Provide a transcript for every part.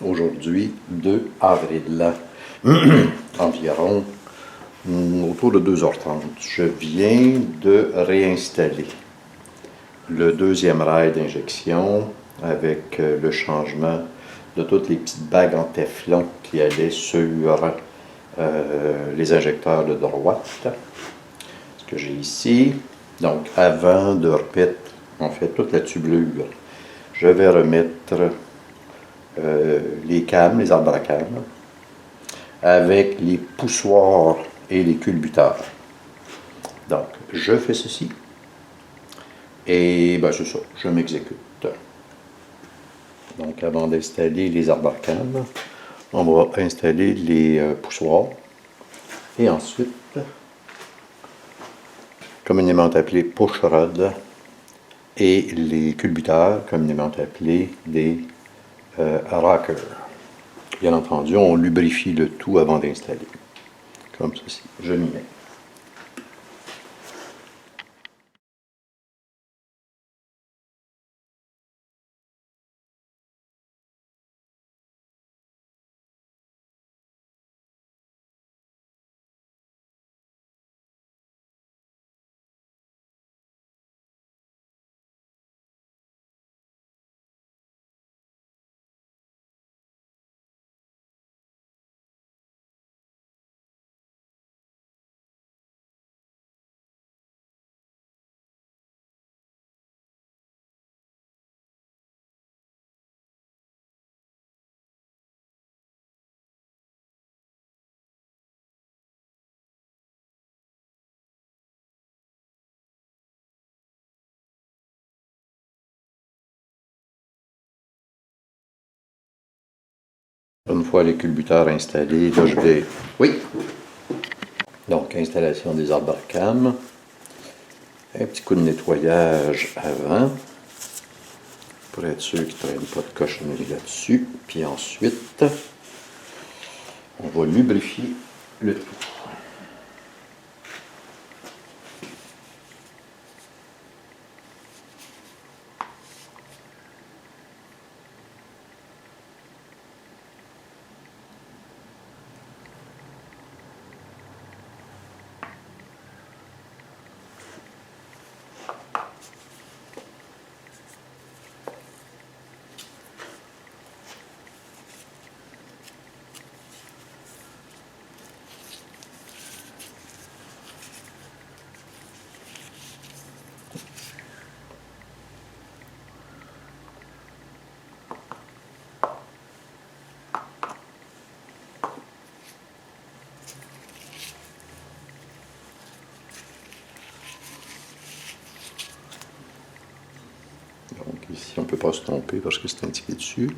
aujourd'hui 2 avril, environ autour de 2h30. Je viens de réinstaller le deuxième rail d'injection avec le changement de toutes les petites bagues en téflon qui allaient sur les injecteurs de droite. Ce que j'ai ici, donc avant de remettre en fait toute la tubulure, je vais remettre les cams, les arbres à cam, avec les poussoirs et les culbuteurs. Donc, je fais ceci. Et ben c'est ça, je m'exécute. Donc, avant d'installer les arbres à cam, on va installer les poussoirs. Et ensuite, communément appelés push-rod, et les culbuteurs, communément appelés des rockers. Bien entendu, on lubrifie le tout avant d'installer. Comme ceci. Je m'y mets. Une fois les culbuteurs installés, là je vais... Oui! Donc, installation des arbres à cam. Un petit coup de nettoyage avant, pour être sûr qu'il ne traîne pas de cochonnerie là-dessus. Puis ensuite, on va lubrifier le tout. Donc ici, on ne peut pas se tromper parce que c'est indiqué dessus.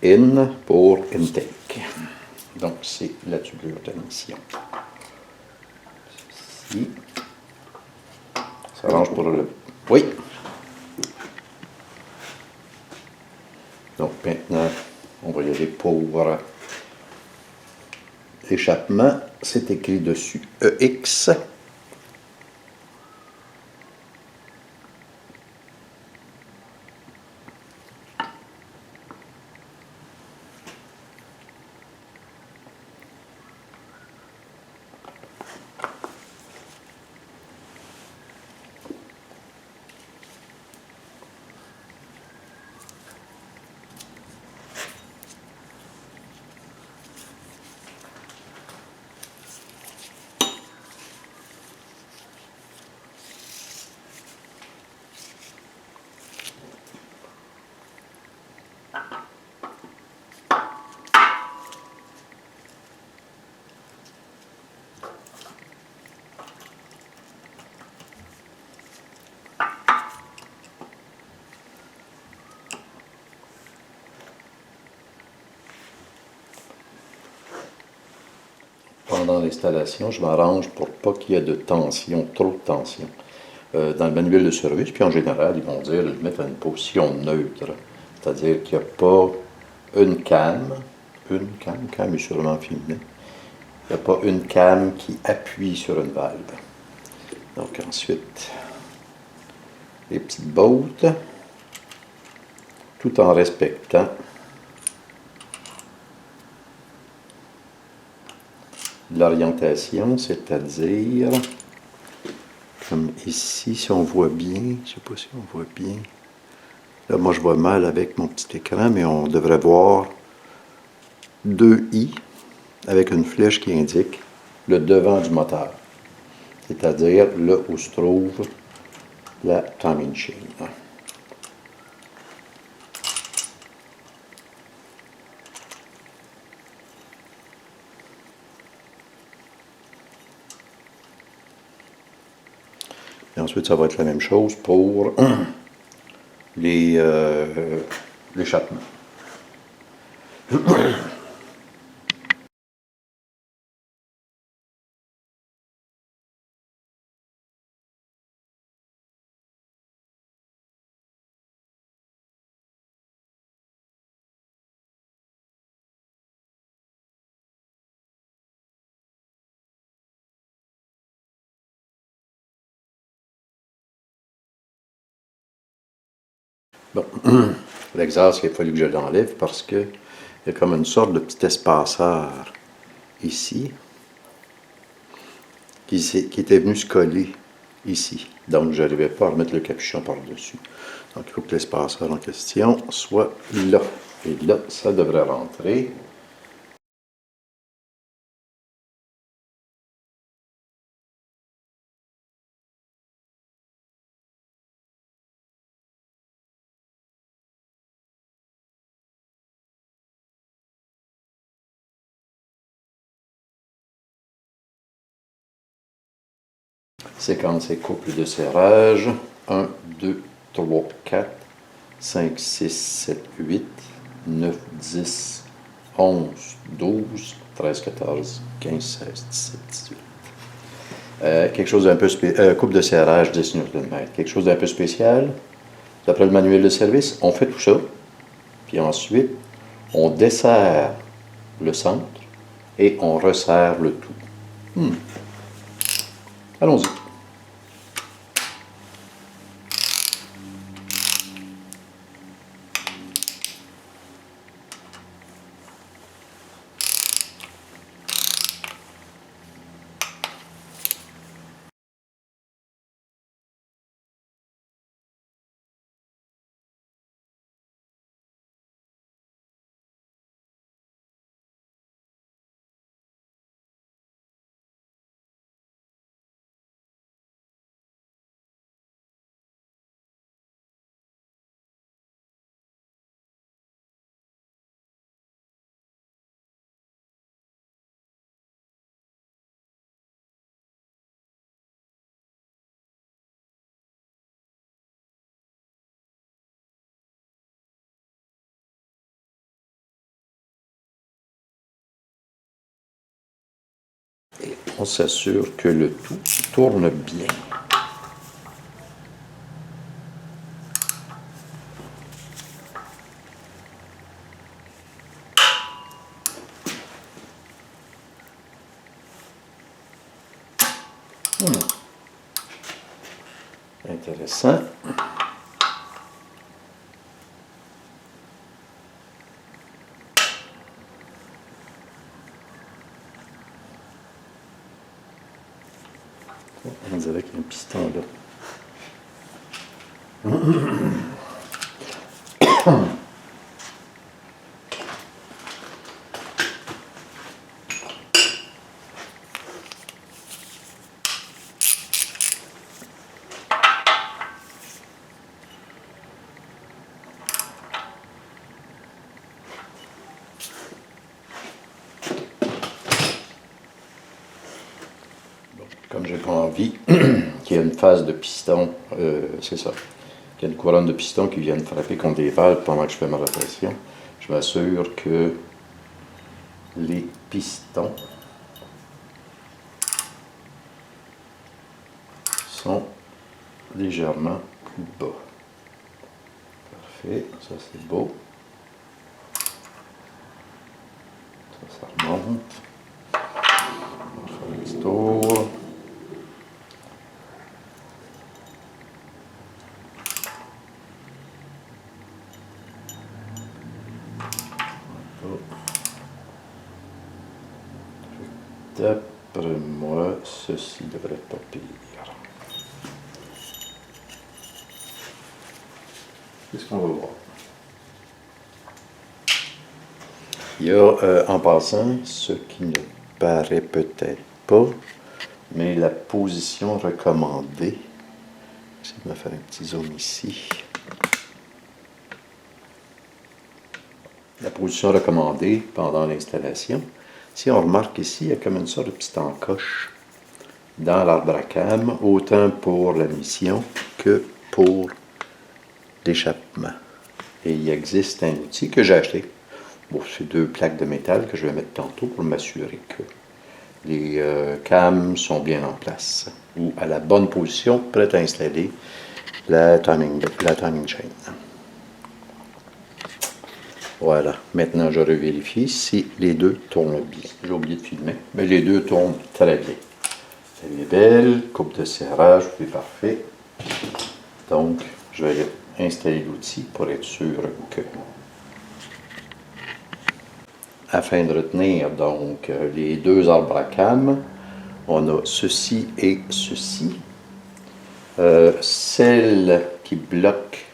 In pour intake. Donc c'est la tubulure d'admission. Ceci. Ça range pour le... Oui! Donc maintenant, on va y aller pour l'échappement. C'est écrit dessus EX. Pendant l'installation, je m'arrange pour pas qu'il y ait de tension, trop de tension. Dans le manuel de service, puis en général, ils vont dire de le mettre à une position neutre. C'est-à-dire qu'il n'y a pas une cam est sûrement féminin. Il n'y a pas une cam qui appuie sur une valve. Donc ensuite, les petites bottes, tout en respectant l'orientation, c'est-à-dire, comme ici, si on voit bien, je ne sais pas si on voit bien, là moi je vois mal avec mon petit écran, mais on devrait voir deux I avec une flèche qui indique le devant du moteur, c'est-à-dire là où se trouve la timing chain. Et ensuite, ça va être la même chose pour l'échappement. Bon, l'exhaust, il a fallu que je l'enlève parce qu'il y a comme une sorte de petit espaceur ici qui était venu se coller ici. Donc, je n'arrivais pas à remettre le capuchon par-dessus. Donc, il faut que l'espaceur en question soit là. Et là, ça devrait rentrer. Séquence et couple de serrage. 1, 2, 3, 4, 5, 6, 7, 8, 9, 10, 11, 12, 13, 14, 15, 16, 17, 18. Quelque chose d'un peu spécial. Couple de serrage 10 Nm. Quelque chose d'un peu spécial. D'après le manuel de service, on fait tout ça. Puis ensuite, on desserre le centre et on resserre le tout. Allons-y. Et on s'assure que le tout tourne bien. Intéressant. On dirait qu'il y a un piston là. Comme j'ai pas envie qu'il y ait une phase de piston, c'est ça, qu'il y ait une couronne de piston qui vienne frapper contre des valves pendant que je fais ma rotation, je m'assure que les pistons sont légèrement plus bas. Parfait, ça c'est beau. Ça remonte. On va faire un petit tour. D'après moi, ceci devrait être pas pire. Qu'est-ce qu'on va voir? Il y a, en passant, ce qui ne paraît peut-être pas, mais la position recommandée. J'essaie de me faire un petit zoom ici. La position recommandée pendant l'installation. Si on remarque ici, il y a comme une sorte de petite encoche dans l'arbre à cam, autant pour la mission que pour l'échappement. Et il existe un outil que j'ai acheté. Bon, c'est 2 plaques de métal que je vais mettre tantôt pour m'assurer que les cams sont bien en place ou à la bonne position, prête à installer la timing chain. Voilà, maintenant je revérifie si les deux tournent bien. J'ai oublié de filmer, mais les deux tournent très bien. Elle est belle, coupe de serrage, tout est parfait. Donc, je vais installer l'outil pour être sûr que... Afin de retenir donc les 2 arbres à cam, on a ceci et ceci. Celle qui bloque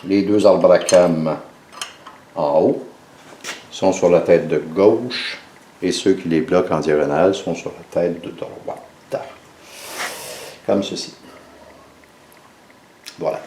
les 2 arbres à cam en haut sont sur la tête de gauche et ceux qui les bloquent en diagonale sont sur la tête de droite. Comme ceci. Voilà.